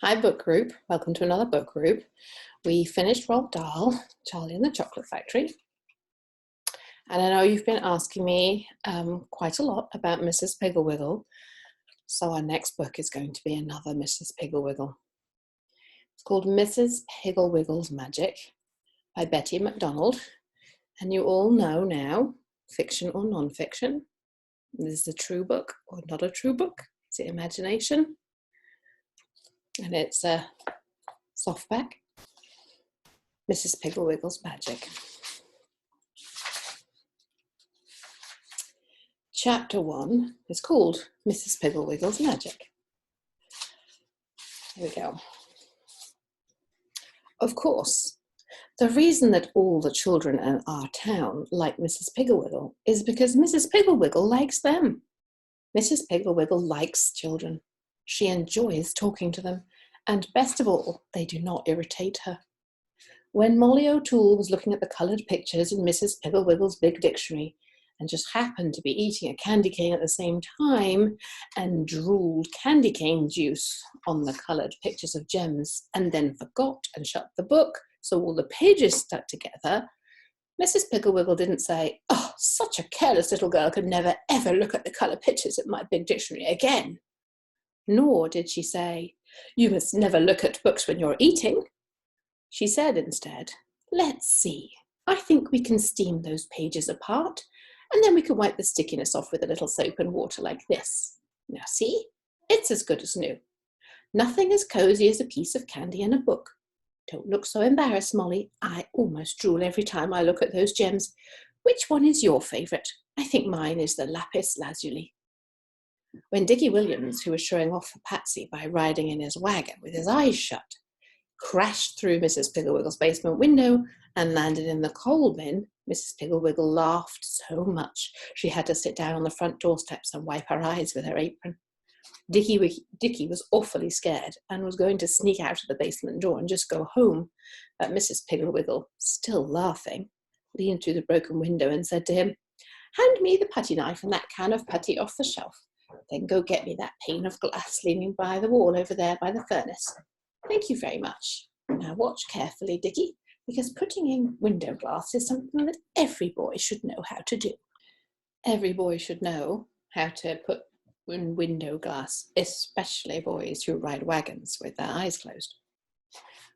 Hi book group, welcome to another book group. We finished Roald Dahl, Charlie and the Chocolate Factory. And I know you've been asking me quite a lot about Mrs. Piggle-Wiggle. So our next book is going to be another Mrs. Piggle-Wiggle. It's called Mrs. Piggle-Wiggle's Magic by Betty MacDonald. And you all know now, fiction or non-fiction. Is this a true book or not a true book? Is it imagination? And it's a softback. Mrs. Piggle-Wiggle's Magic. Chapter 1 is called Mrs. Piggle-Wiggle's Magic. Here we go. Of course, the reason that all the children in our town like Mrs. Piggle-Wiggle is because Mrs. Piggle-Wiggle likes them. Mrs. Piggle-Wiggle likes children. She enjoys talking to them, and best of all, they do not irritate her. When Molly O'Toole was looking at the coloured pictures in Mrs. Piggle-Wiggle's big dictionary and just happened to be eating a candy cane at the same time and drooled candy cane juice on the coloured pictures of gems and then forgot and shut the book so all the pages stuck together, Mrs. Piggle-Wiggle didn't say, "Oh, such a careless little girl could never ever look at the colour pictures in my big dictionary again." Nor did she say, "You must never look at books when you're eating." She said instead, "Let's see, I think we can steam those pages apart, and then we can wipe the stickiness off with a little soap and water like this. Now see, it's as good as new. Nothing as cosy as a piece of candy in a book. Don't look so embarrassed, Molly. I almost drool every time I look at those gems. Which one is your favourite? I think mine is the lapis lazuli." When Dickie Williams, who was showing off for Patsy by riding in his wagon with his eyes shut, crashed through Mrs. Piggle-Wiggle's basement window and landed in the coal bin, Mrs. Piggle-Wiggle laughed so much she had to sit down on the front doorsteps and wipe her eyes with her apron. Dickie was awfully scared and was going to sneak out of the basement door and just go home, but Mrs. Piggle-Wiggle, still laughing, leaned through the broken window and said to him, "Hand me the putty knife and that can of putty off the shelf. Then go get me that pane of glass leaning by the wall over there by the furnace. Thank you very much. Now watch carefully, Dickie, because putting in window glass is something that every boy should know how to do." Every boy should know how to put in window glass, especially boys who ride wagons with their eyes closed.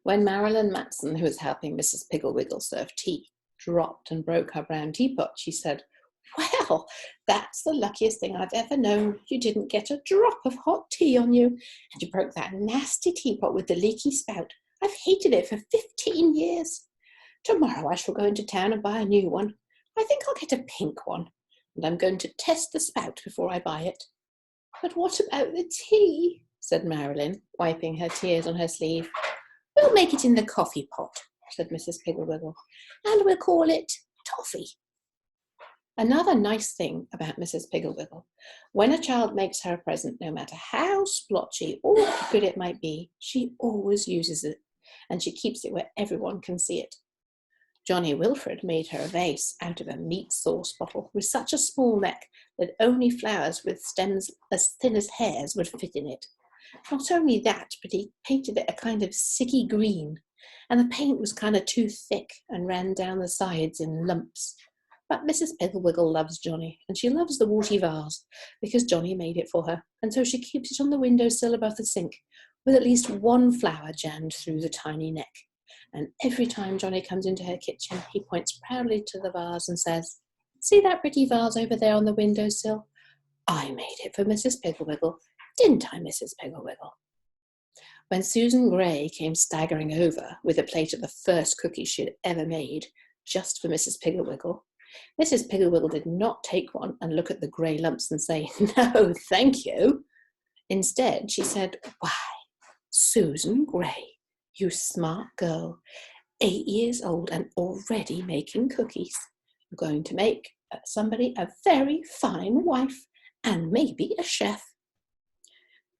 When Marilyn Matson, who was helping Mrs. Piggle-Wiggle serve tea, dropped and broke her brown teapot, she said, "Well, that's the luckiest thing I've ever known. You didn't get a drop of hot tea on you, and you broke that nasty teapot with the leaky spout. I've hated it for 15 years. Tomorrow I shall go into town and buy a new one. I think I'll get a pink one, and I'm going to test the spout before I buy it." "But what about the tea?" said Marilyn, wiping her tears on her sleeve. "We'll make it in the coffee pot," said Mrs. Piggle-Wiggle, "and we'll call it toffee." Another nice thing about Mrs. Piggle-Wiggle, when a child makes her a present, no matter how splotchy or good it might be, she always uses it, and she keeps it where everyone can see it. Johnny Wilfred made her a vase out of a meat sauce bottle with such a small neck that only flowers with stems as thin as hairs would fit in it. Not only that, but he painted it a kind of sicky green, and the paint was kind of too thick and ran down the sides in lumps. But Mrs. Piggle-Wiggle loves Johnny, and she loves the warty vase because Johnny made it for her, and so she keeps it on the windowsill above the sink with at least one flower jammed through the tiny neck. And every time Johnny comes into her kitchen, he points proudly to the vase and says, "See that pretty vase over there on the windowsill? I made it for Mrs. Piggle-Wiggle. Didn't I, Mrs. Piggle-Wiggle?" When Susan Gray came staggering over with a plate of the first cookies she had ever made, just for Mrs. Piggle-Wiggle, Mrs. Piggle-Wiggle did not take one and look at the grey lumps and say, "No, thank you." Instead, she said, "Why, Susan Gray, you smart girl, 8 years old and already making cookies. You're going to make somebody a very fine wife and maybe a chef."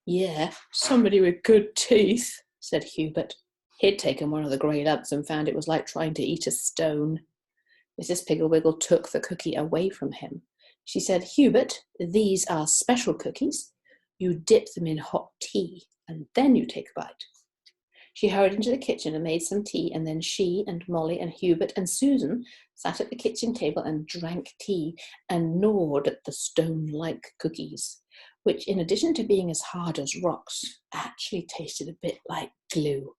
"Yeah, somebody with good teeth," said Hubert. He'd taken one of the grey lumps and found it was like trying to eat a stone. Mrs. Piggle-Wiggle took the cookie away from him. She said, "Hubert, these are special cookies. You dip them in hot tea, and then you take a bite. She hurried into the kitchen and made some tea, and then she and Molly and Hubert and Susan sat at the kitchen table and drank tea and gnawed at the stone-like cookies, which, in addition to being as hard as rocks, actually tasted a bit like glue,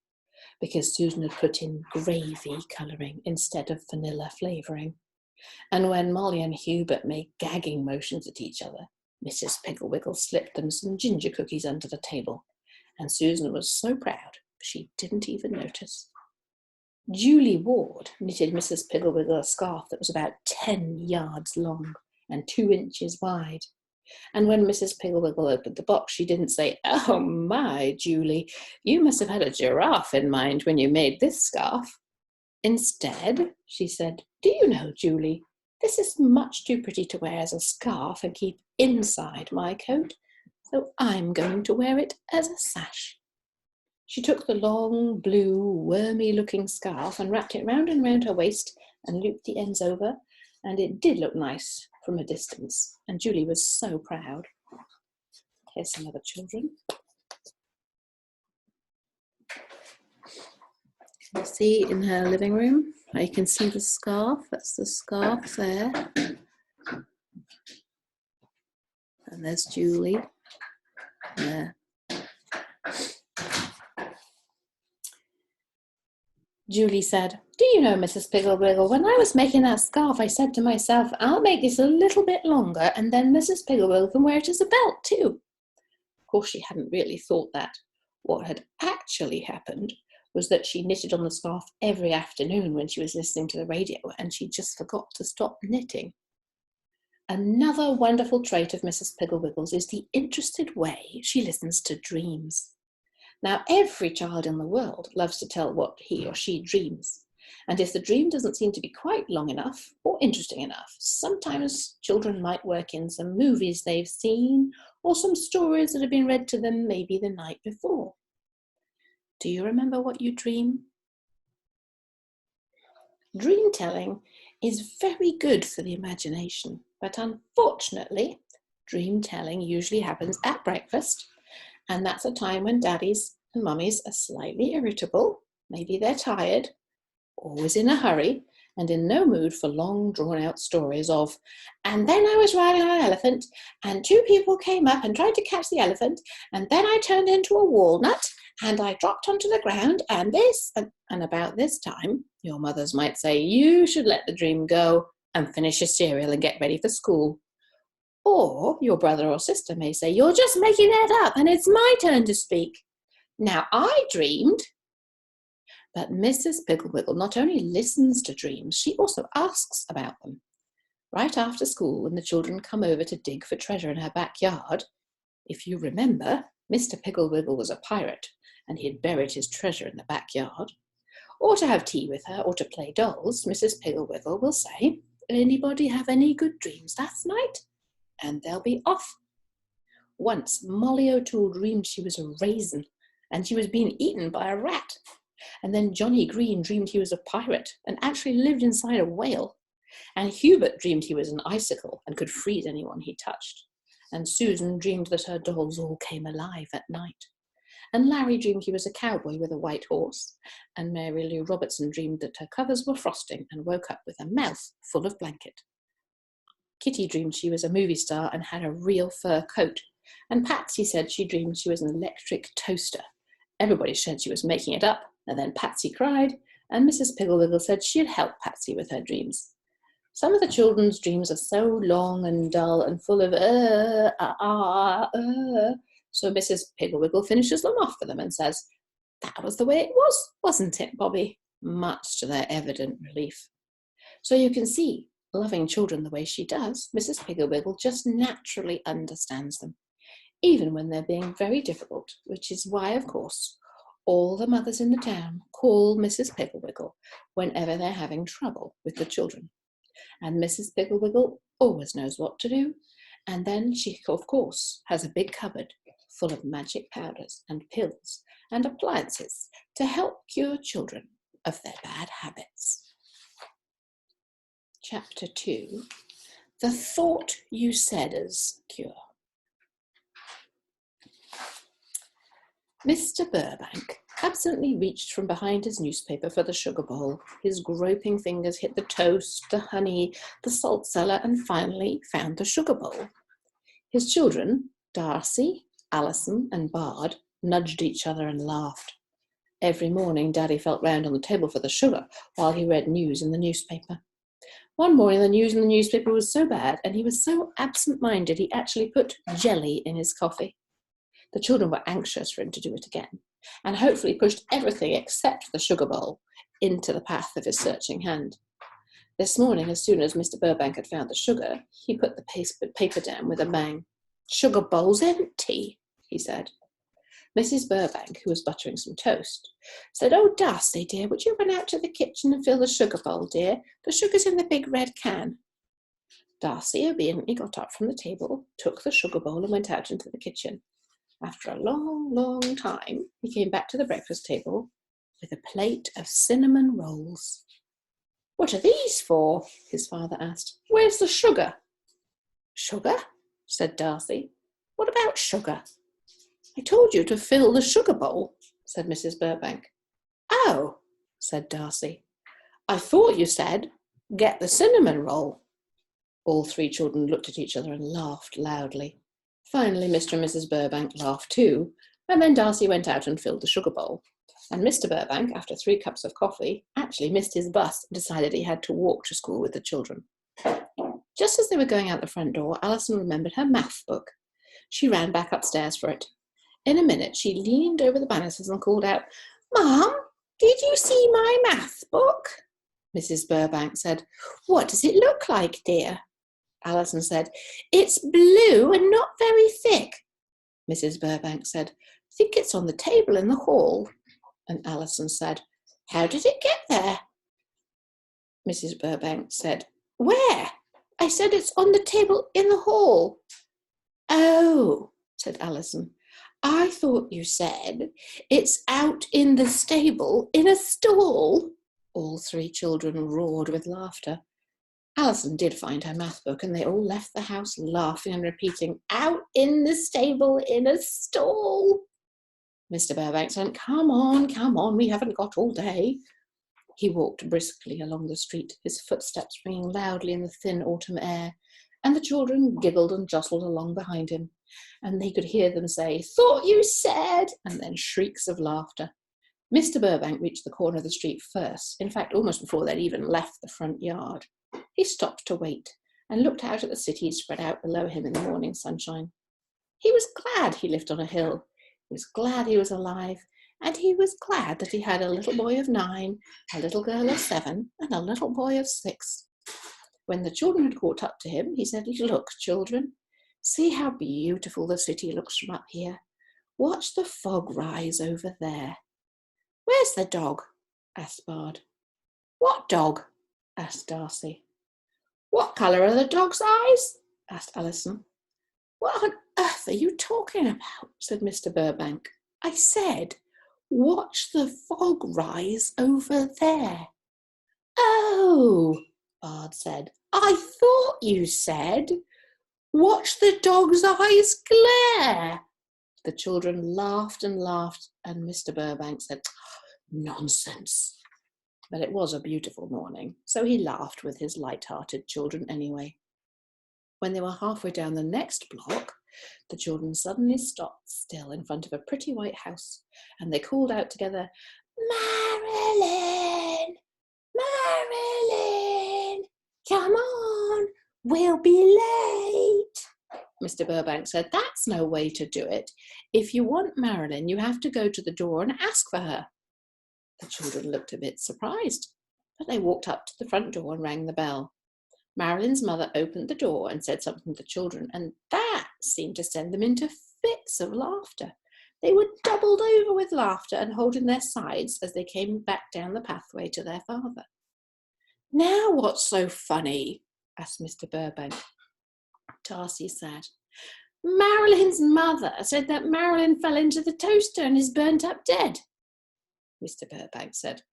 because Susan had put in gravy colouring instead of vanilla flavouring. And when Molly and Hubert made gagging motions at each other, Mrs. Piggle slipped them some ginger cookies under the table, and Susan was so proud she didn't even notice. Julie Ward knitted Mrs. Piggle a scarf that was about 10 yards long and 2 inches wide. And when Mrs. Piggle opened the box, she didn't say, "Oh my, Julie, you must have had a giraffe in mind when you made this scarf." Instead, she said, "Do you know, Julie, this is much too pretty to wear as a scarf and keep inside my coat, so I'm going to wear it as a sash." She took the long, blue, wormy-looking scarf and wrapped it round and round her waist and looped the ends over, and it did look nice from a distance, and Julie was so proud. Here's some other children. You see in her living room, you can see the scarf. That's the scarf there. And there's Julie there. Julie said, "Do you know, Mrs. Piggle, when I was making that scarf, I said to myself, I'll make this a little bit longer, and then Mrs. Piggle can wear it as a belt too." Of course, she hadn't really thought that. What had actually happened was that she knitted on the scarf every afternoon when she was listening to the radio, and she just forgot to stop knitting. Another wonderful trait of Mrs. Piggle is the interested way she listens to dreams. Now, every child in the world loves to tell what he or she dreams. And if the dream doesn't seem to be quite long enough or interesting enough, sometimes children might work in some movies they've seen or some stories that have been read to them maybe the night before. Do you remember what you dream? Dream telling is very good for the imagination, but unfortunately, dream telling usually happens at breakfast, and that's a time when daddies and mummies are slightly irritable, maybe they're tired, always in a hurry, and in no mood for long drawn-out stories of, "And then I was riding on an elephant, and 2 people came up and tried to catch the elephant, and then I turned into a walnut, and I dropped onto the ground, and this," and about this time, your mothers might say, "You should let the dream go and finish your cereal and get ready for school." Or your brother or sister may say, "You're just making that up, and it's my turn to speak. Now, I dreamed." But Mrs. Piggle not only listens to dreams, she also asks about them. Right after school, when the children come over to dig for treasure in her backyard, if you remember, Mr. Piggle was a pirate, and he had buried his treasure in the backyard, or to have tea with her, or to play dolls, Mrs. Piggle will say, "Anybody have any good dreams last night?" And they'll be off. Once, Molly O'Toole dreamed she was a raisin, and she was being eaten by a rat. And then Johnny Green dreamed he was a pirate and actually lived inside a whale. And Hubert dreamed he was an icicle and could freeze anyone he touched. And Susan dreamed that her dolls all came alive at night. And Larry dreamed he was a cowboy with a white horse. And Mary Lou Robertson dreamed that her covers were frosting and woke up with a mouth full of blanket. Kitty dreamed she was a movie star and had a real fur coat. And Patsy said she dreamed she was an electric toaster. Everybody said she was making it up, and then Patsy cried, and Mrs. Piggle said she'd help Patsy with her dreams. Some of the children's dreams are so long and dull and full of so Mrs. Piggle finishes them off for them and says, "That was the way it was, wasn't it, Bobby?" Much to their evident relief. So you can see, loving children the way she does, Mrs. Piggle just naturally understands them, even when they're being very difficult, which is why, of course, all the mothers in the town call Mrs. Piggle whenever they're having trouble with the children. And Mrs. Piggle always knows what to do, and then she, of course, has a big cupboard full of magic powders and pills and appliances to help cure children of their bad habits. Chapter 2, The Thought You Said's Cure. Mr. Burbank absently reached from behind his newspaper for the sugar bowl. His groping fingers hit the toast, the honey, the salt cellar, and finally found the sugar bowl. His children, Darcy, Alison, and Bard, nudged each other and laughed. Every morning Daddy felt round on the table for the sugar while he read news in the newspaper. One morning the news in the newspaper was so bad, and he was so absent-minded he actually put jelly in his coffee. The children were anxious for him to do it again, and hopefully pushed everything except the sugar bowl into the path of his searching hand. This morning, as soon as Mr. Burbank had found the sugar, he put the paper down with a bang. "Sugar bowl's empty," he said. Mrs. Burbank, who was buttering some toast, said, "Oh, Darcy, dear, would you run out to the kitchen and fill the sugar bowl, dear? The sugar's in the big red can." Darcy obediently got up from the table, took the sugar bowl, and went out into the kitchen. After a long, long time, he came back to the breakfast table with a plate of cinnamon rolls. "What are these for?" his father asked. "Where's the sugar?" "Sugar?" said Darcy. "What about sugar?" "I told you to fill the sugar bowl," said Mrs. Burbank. "Oh," said Darcy. "I thought you said, get the cinnamon roll." All three children looked at each other and laughed loudly. Finally, Mr. and Mrs. Burbank laughed too, and then Darcy went out and filled the sugar bowl. And Mr. Burbank, after 3 cups of coffee, actually missed his bus and decided he had to walk to school with the children. Just as they were going out the front door, Alison remembered her math book. She ran back upstairs for it. In a minute, she leaned over the banisters and called out, "Mum, did you see my math book?" Mrs. Burbank said, "What does it look like, dear?" Alison said, "It's blue and not very thick." Mrs. Burbank said, "I think it's on the table in the hall." And Alison said, "How did it get there?" Mrs. Burbank said, "Where? I said it's on the table in the hall." "Oh," said Alison, "I thought you said it's out in the stable in a stall." All three children roared with laughter. Alison did find her math book, and they all left the house laughing and repeating, "Out in the stable in a stall." Mr. Burbank said, come on, we haven't got all day." He walked briskly along the street, his footsteps ringing loudly in the thin autumn air, and the children giggled and jostled along behind him, and they could hear them say, "Thought you said," and then shrieks of laughter. Mr. Burbank reached the corner of the street first, in fact, almost before they'd even left the front yard. He stopped to wait and looked out at the city spread out below him in the morning sunshine. He was glad he lived on a hill. He was glad he was alive, and he was glad that he had a little boy of 9, a little girl of 7, and a little boy of 6. When the children had caught up to him, he said, "Look, children, see how beautiful the city looks from up here. Watch the fog rise over there." "Where's the dog?" asked Bard. "What dog?" asked Darcy. "What colour are the dog's eyes?" asked Alison. "What on earth are you talking about?" said Mr. Burbank. "I said, watch the fog rise over there." "Oh," Bard said, "I thought you said, watch the dog's eyes glare." The children laughed and laughed, and Mr. Burbank said, "Nonsense." But it was a beautiful morning, so he laughed with his light-hearted children anyway. When they were halfway down the next block, the children suddenly stopped still in front of a pretty white house, and they called out together, "Marilyn! Marilyn! Come on, we'll be late." Mr. Burbank said, "That's no way to do it. If you want Marilyn, you have to go to the door and ask for her." The children looked a bit surprised, but they walked up to the front door and rang the bell. Marilyn's mother opened the door and said something to the children, and that seemed to send them into fits of laughter. They were doubled over with laughter and holding their sides as they came back down the pathway to their father. "Now what's so funny?" asked Mr. Burbank. Darcy said, "Marilyn's mother said that Marilyn fell into the toaster and is burnt up dead." Mr. Burbank said,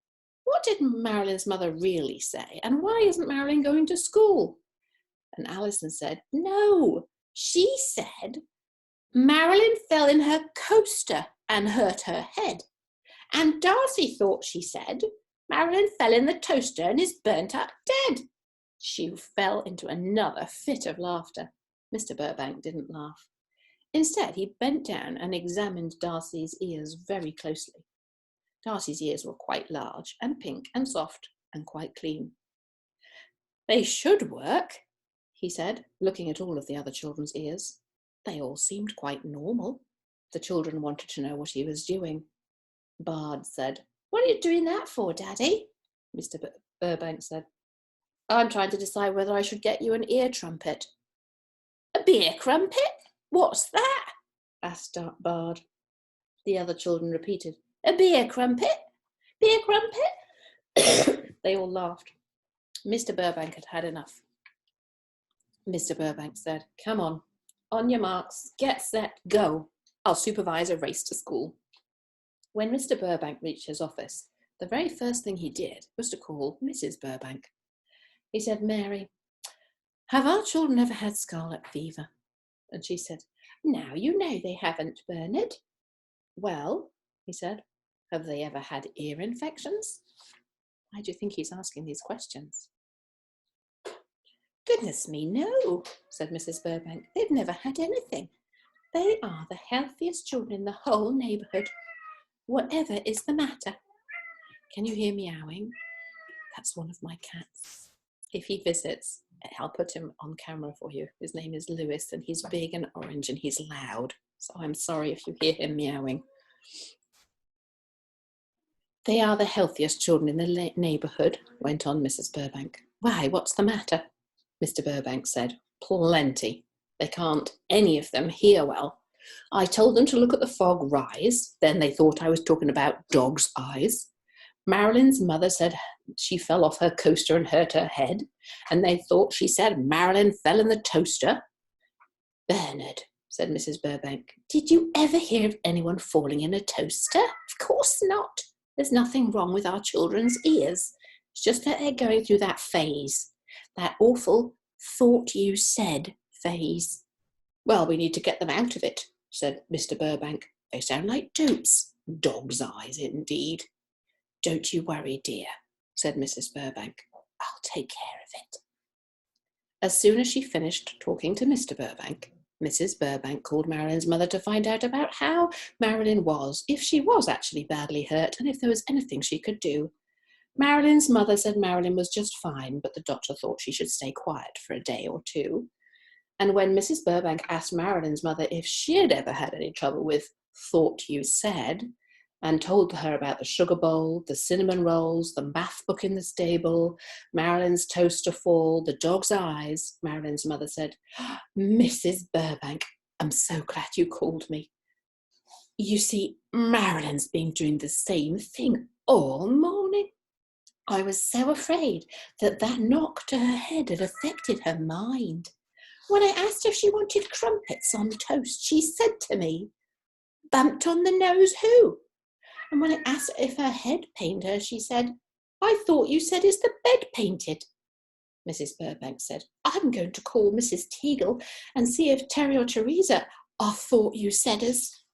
"What did Marilyn's mother really say, and why isn't Marilyn going to school?" And Alison said, "No, she said Marilyn fell in her coaster and hurt her head, And Darcy thought she said Marilyn fell in the toaster and is burnt up dead. She fell into another fit of laughter. Mr. Burbank didn't laugh. Instead, he bent down and examined Darcy's ears very closely. Darcy's ears were quite large and pink and soft and quite clean. They should work, he said, looking at all of the other children's ears. They all seemed quite normal. The children wanted to know what he was doing. Bard said, "What are you doing that for, Daddy?" Mr. Burbank said, "I'm trying to decide whether I should get you an ear trumpet." "A beer crumpet? What's that?" asked Bard. The other children repeated, "A beer crumpet? Beer crumpet?" They all laughed. Mr. Burbank had had enough. Mr. Burbank said, "Come on your marks, get set, go. I'll supervise a race to school." When Mr. Burbank reached his office, the very first thing he did was to call Mrs. Burbank. He said, "Mary, have our children ever had scarlet fever?" And she said, "Now you know they haven't, Bernard." "Well," he said, "have they ever had ear infections?" Why do you think he's asking these questions? "Goodness me, no," said Mrs. Burbank. "They've never had anything. They are the healthiest children in the whole neighbourhood. Whatever is the matter?" Can you hear meowing? That's one of my cats. If he visits, I'll put him on camera for you. His name is Lewis, and he's big and orange, and he's loud. So I'm sorry if you hear him meowing. "They are the healthiest children in the neighbourhood," went on Mrs. Burbank. "Why, what's the matter?" Mr. Burbank said, "Plenty. They can't any of them hear well. I told them to look at the fog rise. Then they thought I was talking about dog's eyes. Marilyn's mother said she fell off her coaster and hurt her head, and they thought she said Marilyn fell in the toaster." "Bernard," said Mrs. Burbank, "did you ever hear of anyone falling in a toaster? Of course not. There's nothing wrong with our children's ears. It's just that they're going through that phase, that awful thought you said phase." "Well, we need to get them out of it," said Mr. Burbank. "They sound like dupes. Dog's eyes, indeed." "Don't you worry, dear," said Mrs. Burbank. "I'll take care of it." As soon as she finished talking to Mr. Burbank, Mrs. Burbank called Marilyn's mother to find out about how Marilyn was, if she was actually badly hurt, and if there was anything she could do. Marilyn's mother said Marilyn was just fine, but the doctor thought she should stay quiet for a day or two. And when Mrs. Burbank asked Marilyn's mother if she had ever had any trouble with "thought you said," and told her about the sugar bowl, the cinnamon rolls, the math book in the stable, Marilyn's toaster fall, the dog's eyes, Marilyn's mother said, "Mrs. Burbank, I'm so glad you called me. You see, Marilyn's been doing the same thing all morning. I was so afraid that knock to her head had affected her mind. When I asked her if she wanted crumpets on toast, she said to me, 'Bumped on the nose who?' And when I asked her if her head pained her, she said, 'I thought you said is the bed painted.'" Mrs. Burbank said, "I'm going to call Mrs. Piggle and see if Terry or Teresa are thought you saiders.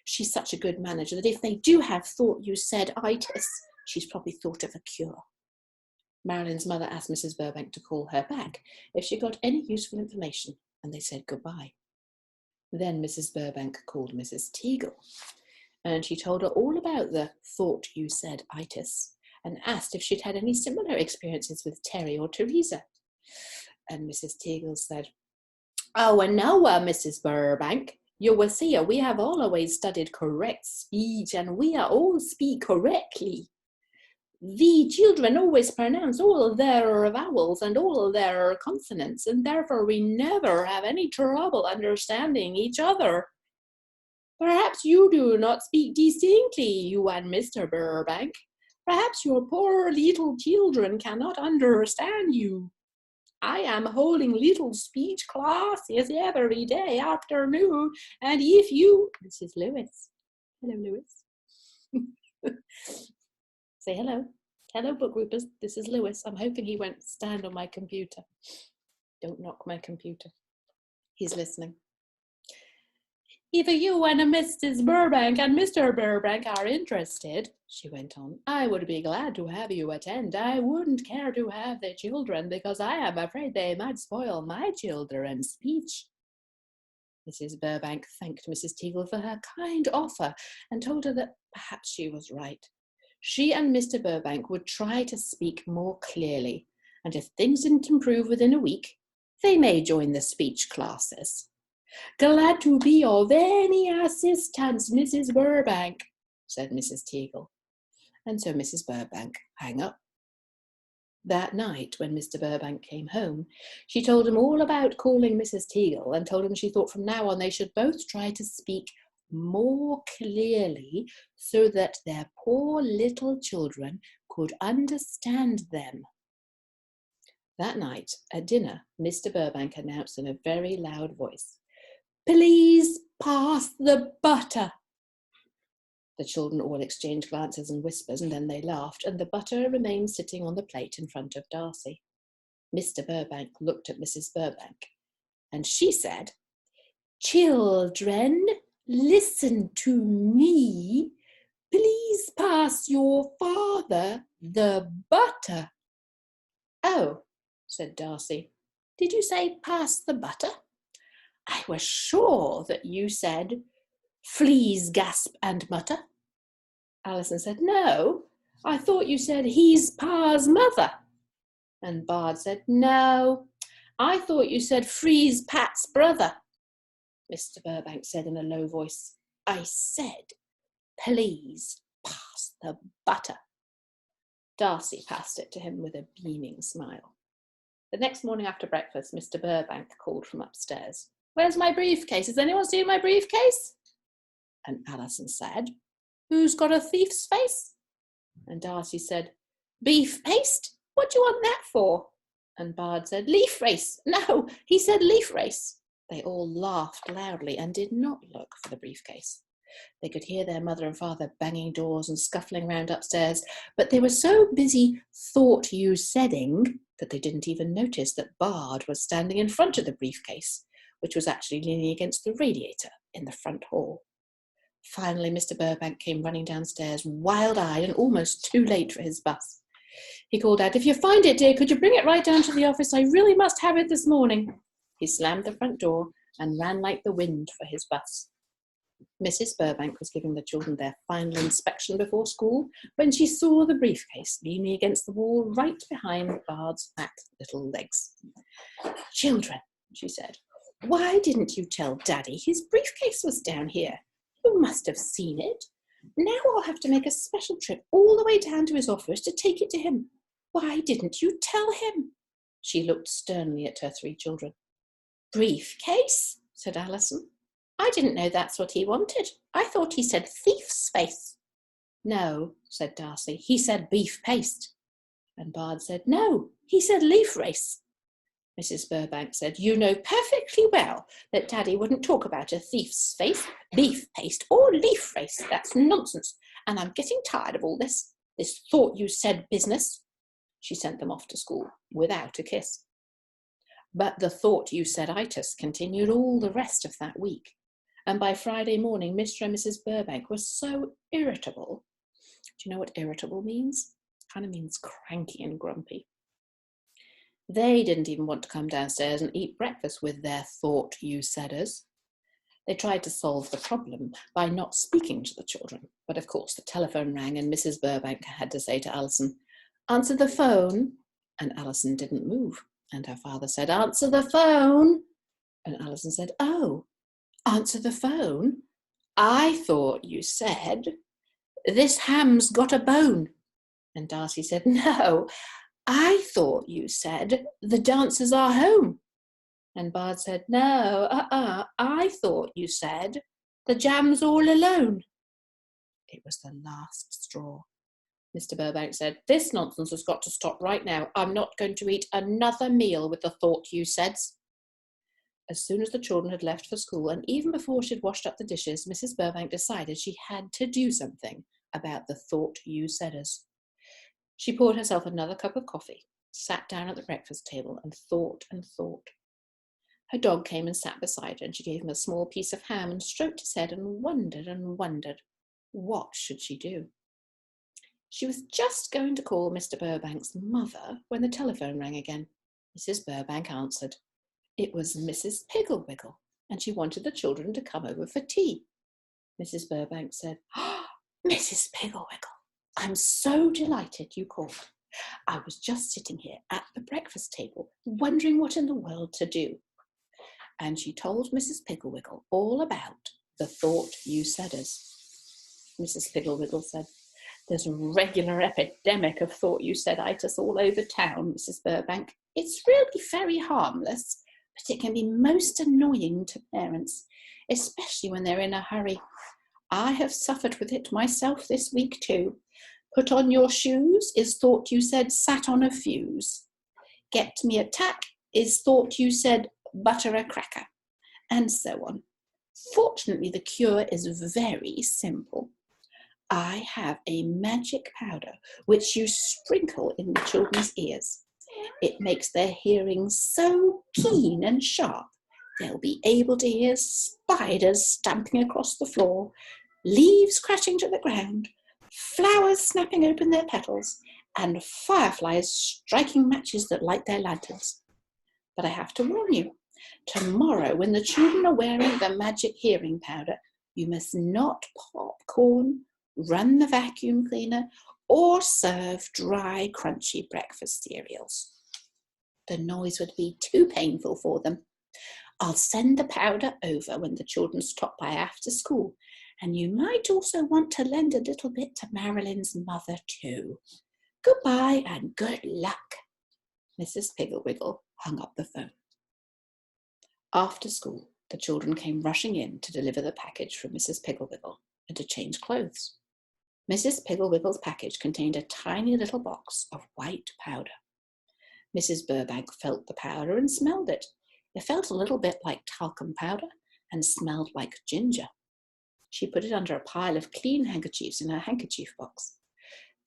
She's such a good manager that if they do have thought you said itis, she's probably thought of a cure." Marilyn's mother asked Mrs. Burbank to call her back if she got any useful information, and they said goodbye. Then Mrs. Burbank called Mrs. Teagle, and she told her all about the "thought you said itis," and asked if she'd had any similar experiences with Terry or Teresa. And Mrs. Teagle said, "Oh, and now, Mrs. Burbank, you will see we have always studied correct speech, and we all speak correctly. The children always pronounce all their vowels and all their consonants, and therefore we never have any trouble understanding each other. Perhaps you do not speak distinctly, you and Mr. Burbank. Perhaps your poor little children cannot understand you. I am holding little speech classes every day afternoon, and if you..." This is Lewis. Hello, Lewis. Say hello. Hello, book groupers. This is Lewis. I'm hoping he won't stand on my computer. Don't knock my computer. He's listening. If you and Mrs. Burbank and Mr. Burbank are interested, she went on, I would be glad to have you attend. I wouldn't care to have the children because I am afraid they might spoil my children's speech. Mrs. Burbank thanked Mrs. Teagle for her kind offer and told her that perhaps she was right. She and Mr. Burbank would try to speak more clearly, and if things didn't improve within a week, they may join the speech classes. Glad to be of any assistance, Mrs. Burbank, said Mrs. Teagle. And so Mrs. Burbank hung up. That night, when Mr. Burbank came home, she told him all about calling Mrs. Teagle and told him she thought from now on they should both try to speak more clearly so that their poor little children could understand them. That night, at dinner, Mr. Burbank announced in a very loud voice, Please pass the butter. The children all exchanged glances and whispers, and then they laughed, and the butter remained sitting on the plate in front of Darcy. Mr. Burbank looked at Mrs. Burbank, and she said, Children, listen to me. Please pass your father the butter. Oh, said Darcy, did you say pass the butter? I was sure that you said fleas gasp and mutter. Alison said, No, I thought you said he's Pa's mother. And Bard said, No, I thought you said freeze Pat's brother. Mr. Burbank said in a low voice, I said, please pass the butter. Darcy passed it to him with a beaming smile. The next morning after breakfast, Mr. Burbank called from upstairs. Where's my briefcase? Has anyone seen my briefcase? And Alison said, Who's got a thief's face? And Darcy said, Beef paste? What do you want that for? And Bard said, Leaf race. No, he said leaf race. They all laughed loudly and did not look for the briefcase. They could hear their mother and father banging doors and scuffling round upstairs, but they were so busy thought-you-saiding that they didn't even notice that Bard was standing in front of the briefcase, which was actually leaning against the radiator in the front hall. Finally, Mr. Burbank came running downstairs, wild-eyed and almost too late for his bus. He called out, If you find it, dear, could you bring it right down to the office? I really must have it this morning. He slammed the front door and ran like the wind for his bus. Mrs. Burbank was giving the children their final inspection before school when she saw the briefcase leaning against the wall right behind Bard's fat little legs. Children, she said, why didn't you tell Daddy his briefcase was down here? You must have seen it. Now I'll have to make a special trip all the way down to his office to take it to him. Why didn't you tell him? She looked sternly at her three children. Briefcase? Said Alison. I didn't know that's what he wanted. I thought he said thief's face. No, said Darcy, he said beef paste. And Bard said, no, he said leaf race. Mrs. Burbank said, you know perfectly well that Daddy wouldn't talk about a thief's face, beef paste, or leaf race. That's nonsense, and I'm getting tired of all this thought-you-said business. She sent them off to school without a kiss. But the thought-you-said-itis continued all the rest of that week, and by Friday morning, Mr. and Mrs. Burbank were so irritable. Do you know what irritable means? It kind of means cranky and grumpy. They didn't even want to come downstairs and eat breakfast with their thought-you-saiders. They tried to solve the problem by not speaking to the children, but of course the telephone rang and Mrs. Burbank had to say to Alison, answer the phone, and Alison didn't move, and her father said, answer the phone, and Alison said, oh, answer the phone? I thought you said, this ham's got a bone, and Darcy said, no, I thought you said, the dancers are home. And Bard said, no, I thought you said, the jam's all alone. It was the last straw. Mr. Burbank said, this nonsense has got to stop right now. I'm not going to eat another meal with the thought-you-saids. As soon as the children had left for school, and even before she'd washed up the dishes, Mrs. Burbank decided she had to do something about the thought-you-saiders. She poured herself another cup of coffee, sat down at the breakfast table, and thought and thought. Her dog came and sat beside her, and she gave him a small piece of ham and stroked his head and wondered. What should she do? She was just going to call Mr. Burbank's mother when the telephone rang again. Mrs. Burbank answered. It was Mrs. Piggle Wiggle, and she wanted the children to come over for tea. Mrs. Burbank said, "Oh, Mrs. Piggle Wiggle, I'm so delighted you called. I was just sitting here at the breakfast table, wondering what in the world to do." And she told Mrs. Piggle Wiggle all about the Thought You Saiders. Mrs. Piggle Wiggle said, "There's a regular epidemic of Thought You Said-itis all over town, Mrs. Burbank. It's really very harmless, but it can be most annoying to parents, especially when they're in a hurry. I have suffered with it myself this week too. Put on your shoes is Thought You Said sat on a fuse. Get me a tack is Thought You Said butter a cracker, and so on. Fortunately, the cure is very simple. I have a magic powder which you sprinkle in the children's ears. It makes their hearing so keen and sharp, they'll be able to hear spiders stamping across the floor, leaves crashing to the ground, flowers snapping open their petals, and fireflies striking matches that light their lanterns. But I have to warn you, tomorrow when the children are wearing the magic hearing powder, you must not pop corn, run the vacuum cleaner, or serve dry, crunchy breakfast cereals. The noise would be too painful for them. I'll send the powder over when the children stop by after school, and you might also want to lend a little bit to Marilyn's mother too. Goodbye and good luck." Mrs. Piggle Wiggle hung up the phone. After school, the children came rushing in to deliver the package from Mrs. Piggle Wiggle and to change clothes. Mrs. Piggle Wiggle's package contained a tiny little box of white powder. Mrs. Burbank felt the powder and smelled it. It felt a little bit like talcum powder and smelled like ginger. She put it under a pile of clean handkerchiefs in her handkerchief box.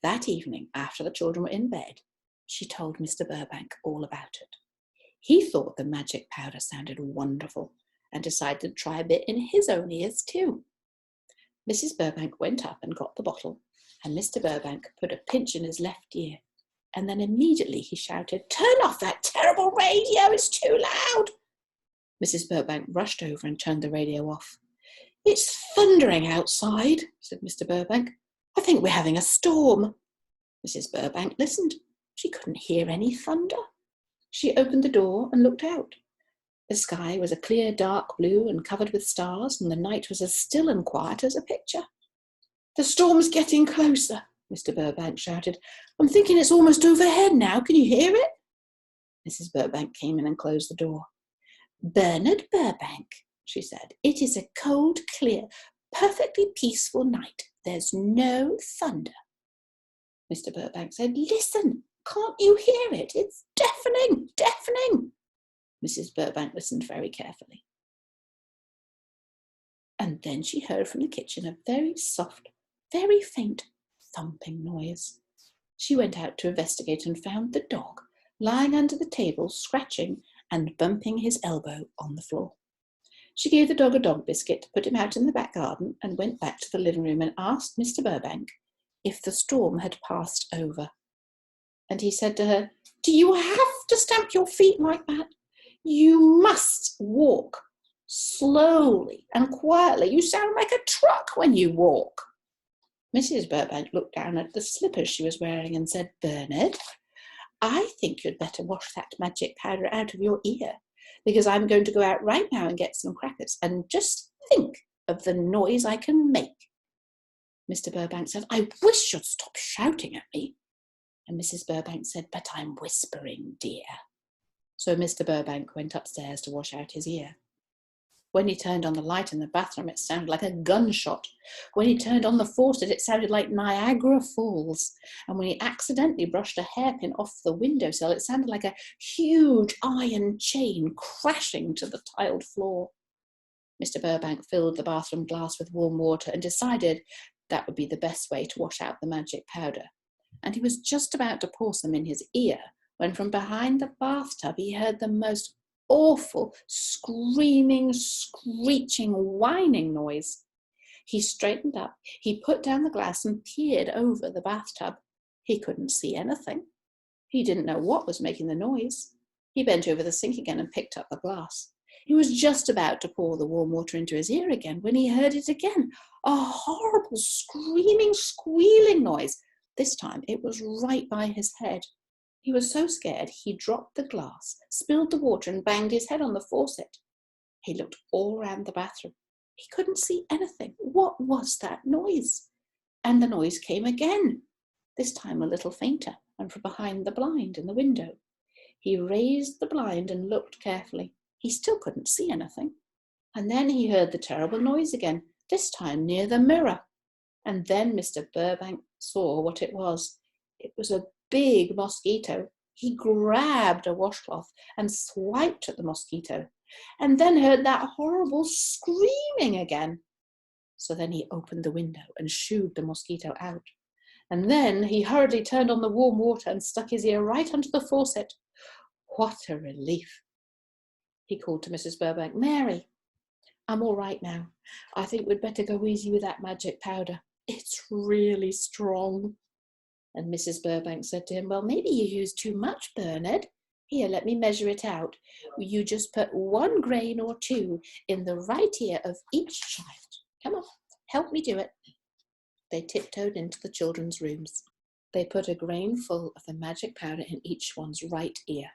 That evening, after the children were in bed, she told Mr. Burbank all about it. He thought the magic powder sounded wonderful and decided to try a bit in his own ears too. Mrs. Burbank went up and got the bottle, and Mr. Burbank put a pinch in his left ear, and then immediately he shouted, "Turn off that terrible radio, it's too loud!" Mrs. Burbank rushed over and turned the radio off. "It's thundering outside," said Mr. Burbank. "I think we're having a storm." Mrs. Burbank listened. She couldn't hear any thunder. She opened the door and looked out. The sky was a clear dark blue and covered with stars, and the night was as still and quiet as a picture. "The storm's getting closer," Mr. Burbank shouted. "I'm thinking it's almost overhead now. Can you hear it?" Mrs. Burbank came in and closed the door. "Bernard Burbank," she said, "it is a cold, clear, perfectly peaceful night. There's no thunder." Mr. Burbank said, "Listen, can't you hear it? It's deafening, deafening." Mrs. Burbank listened very carefully. And then she heard from the kitchen a very soft, very faint thumping noise. She went out to investigate and found the dog lying under the table, scratching and bumping his elbow on the floor. She gave the dog a dog biscuit, put him out in the back garden, and went back to the living room and asked Mr. Burbank if the storm had passed over. And he said to her, "Do you have to stamp your feet like that? You must walk slowly and quietly. You sound like a truck when you walk." Mrs. Burbank looked down at the slippers she was wearing and said, "Bernard, I think you'd better wash that magic powder out of your ear, because I'm going to go out right now and get some crackers, and just think of the noise I can make." Mr. Burbank said, "I wish you'd stop shouting at me." And Mrs. Burbank said, "But I'm whispering, dear." So Mr. Burbank went upstairs to wash out his ear. When he turned on the light in the bathroom, it sounded like a gunshot. When he turned on the faucet, it sounded like Niagara Falls. And when he accidentally brushed a hairpin off the windowsill, it sounded like a huge iron chain crashing to the tiled floor. Mr. Burbank filled the bathroom glass with warm water and decided that would be the best way to wash out the magic powder. And he was just about to pour some in his ear when from behind the bathtub he heard the most awful screaming, screeching, whining noise. He straightened up, he put down the glass and peered over the bathtub. He couldn't see anything. He didn't know what was making the noise. He bent over the sink again and picked up the glass. He was just about to pour the warm water into his ear again when he heard it again, a horrible screaming, squealing noise. This time it was right by his head. He was so scared he dropped the glass, spilled the water and banged his head on the faucet. He looked all round the bathroom. He couldn't see anything. What was that noise? And the noise came again, this time a little fainter and from behind the blind in the window. He raised the blind and looked carefully. He still couldn't see anything. And then he heard the terrible noise again, this time near the mirror. And then Mr. Burbank saw what it was. It was a big mosquito. He grabbed a washcloth and swiped at the mosquito, and then heard that horrible screaming again. So then he opened the window and shooed the mosquito out. And then he hurriedly turned on the warm water and stuck his ear right under the faucet. What a relief! He called to Mrs. Burbank, "Mary, I'm all right now. I think we'd better go easy with that magic powder. It's really strong." And Mrs. Burbank said to him, "Well, maybe you used too much, Bernard. Here, let me measure it out. You just put 1 grain or 2 in the right ear of each child. Come on, help me do it." They tiptoed into the children's rooms. They put a grain full of the magic powder in each one's right ear.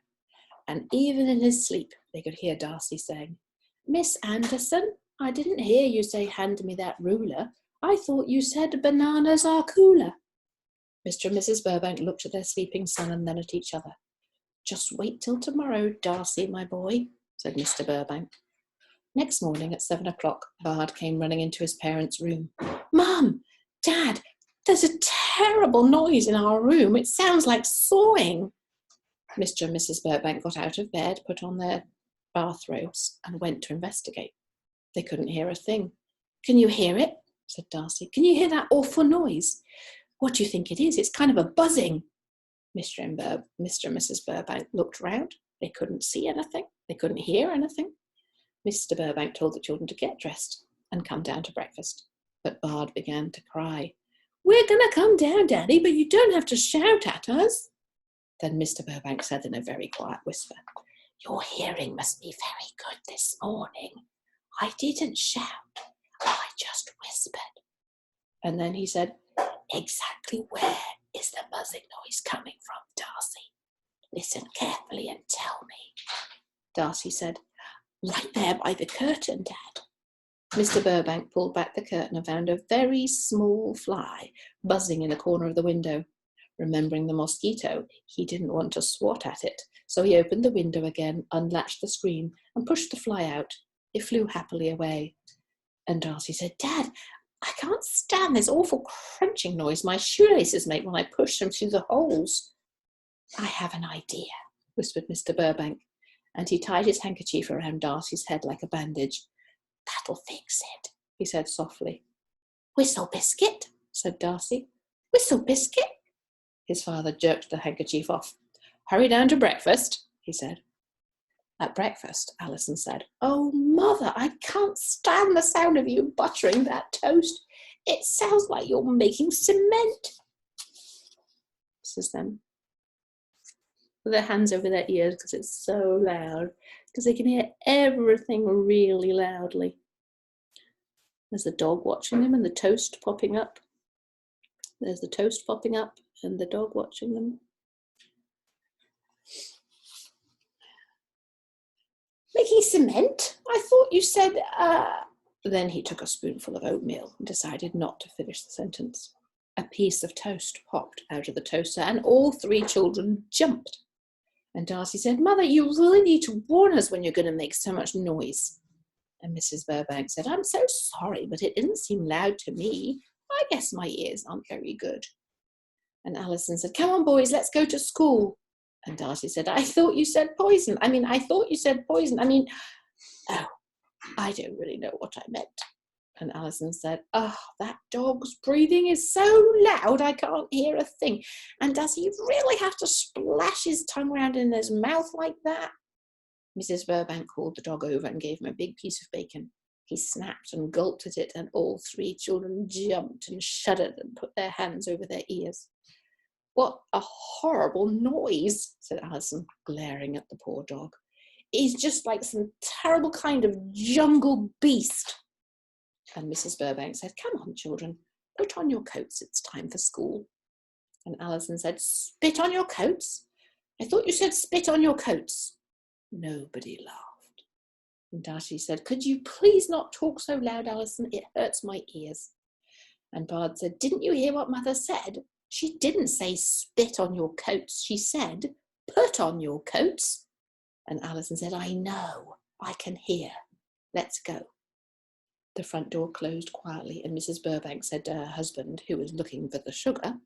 And even in his sleep, they could hear Darcy saying, "Miss Anderson, I didn't hear you say, 'Hand me that ruler.' I thought you said, 'Bananas are cooler.'" Mr. and Mrs. Burbank looked at their sleeping son and then at each other. "Just wait till tomorrow, Darcy, my boy," said Mr. Burbank. Next morning at 7 o'clock, Bard came running into his parents' room. "Mum, Dad, there's a terrible noise in our room. It sounds like sawing." Mr. and Mrs. Burbank got out of bed, put on their bathrobes, and went to investigate. They couldn't hear a thing. "Can you hear it?" said Darcy. "Can you hear that awful noise? What do you think it is? It's kind of a buzzing." Mr. and Mrs. Burbank looked round. They couldn't see anything. They couldn't hear anything. Mr. Burbank told the children to get dressed and come down to breakfast. But Bard began to cry. "We're going to come down, Daddy, but you don't have to shout at us." Then Mr. Burbank said in a very quiet whisper, "Your hearing must be very good this morning. I didn't shout. I just whispered." And then he said, "Exactly where is the buzzing noise coming from, Darcy? Listen carefully and tell me." Darcy said, "Right there by the curtain, Dad." Mr. Burbank pulled back the curtain and found a very small fly buzzing in the corner of the window. Remembering the mosquito, he didn't want to swat at it, so he opened the window again, unlatched the screen, and pushed the fly out. It flew happily away. And Darcy said, "Dad, I can't stand this awful crunching noise my shoelaces make when I push them through the holes." "I have an idea," whispered Mr. Burbank, and he tied his handkerchief around Darcy's head like a bandage. "That'll fix it," he said softly. "Whistle Biscuit," said Darcy. "Whistle Biscuit." His father jerked the handkerchief off. "Hurry down to breakfast," he said. At breakfast, Alison said, "Oh, Mother, I can't stand the sound of you buttering that toast. It sounds like you're making cement." Mrs. Them with their hands over their ears because it's so loud, because they can hear everything really loudly. There's the dog watching them and the toast popping up. There's the toast popping up and the dog watching them. "Making cement? I thought you said, Then he took a spoonful of oatmeal and decided not to finish the sentence. A piece of toast popped out of the toaster and all 3 children jumped. And Darcy said, "Mother, you really need to warn us when you're going to make so much noise." And Mrs. Burbank said, "I'm so sorry, but it didn't seem loud to me. I guess my ears aren't very good." And Alison said, "Come on, boys, let's go to school." And Darcy said, I thought you said poison. Oh, I don't really know what I meant." And Alison said, "Oh, that dog's breathing is so loud I can't hear a thing. And does he really have to splash his tongue around in his mouth like that?" Mrs. Burbank called the dog over and gave him a big piece of bacon. He snapped and gulped at it, and all three children jumped and shuddered and put their hands over their ears. "What a horrible noise," said Alison, glaring at the poor dog. "He's just like some terrible kind of jungle beast." And Mrs. Burbank said, "Come on, children, put on your coats. It's time for school." And Alison said, "Spit on your coats? I thought you said spit on your coats." Nobody laughed. And Darcy said, "Could you please not talk so loud, Alison? It hurts my ears." And Bard said, "Didn't you hear what Mother said? She didn't say spit on your coats. She said, put on your coats." And Alison said, "I know, I can hear. Let's go." The front door closed quietly, and Mrs. Burbank said to her husband, who was looking for the sugar,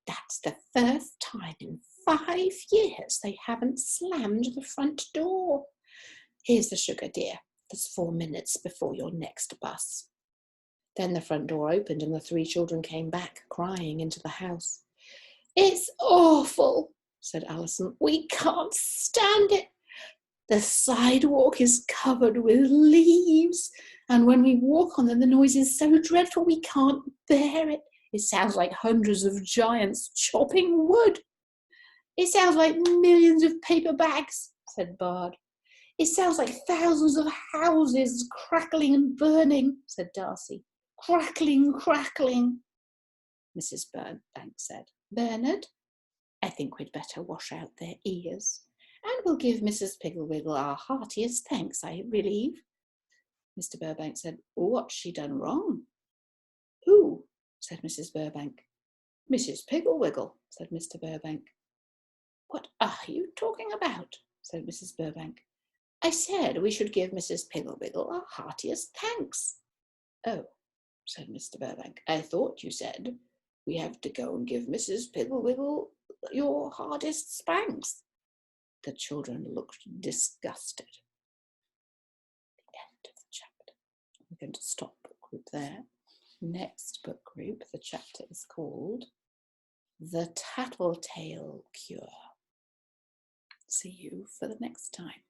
"That's the first time in 5 years they haven't slammed the front door. Here's the sugar, dear. There's 4 minutes before your next bus." Then the front door opened and the three children came back, crying, into the house. "It's awful," said Alison. "We can't stand it. The sidewalk is covered with leaves, and when we walk on them, the noise is so dreadful we can't bear it. It sounds like hundreds of giants chopping wood." "It sounds like millions of paper bags," said Bard. "It sounds like thousands of houses crackling and burning," said Darcy. "Crackling, crackling." Mrs. Burbank said, "Bernard, I think we'd better wash out their ears, and we'll give Mrs. Piggle our heartiest thanks, I believe." Mr. Burbank said, "What's she done wrong?" "Who?" said Mrs. Burbank. "Mrs. Piggle," said Mr. Burbank. "What are you talking about?" said Mrs. Burbank. "I said we should give Mrs. Piggle our heartiest thanks." "Oh," said Mr. Burbank, "I thought you said we have to go and give Mrs. Piggle your hardest spanks." The children looked disgusted. The end of the chapter. I'm going to stop book group there. Next book group, the chapter is called The Tattletale Cure. See you for the next time.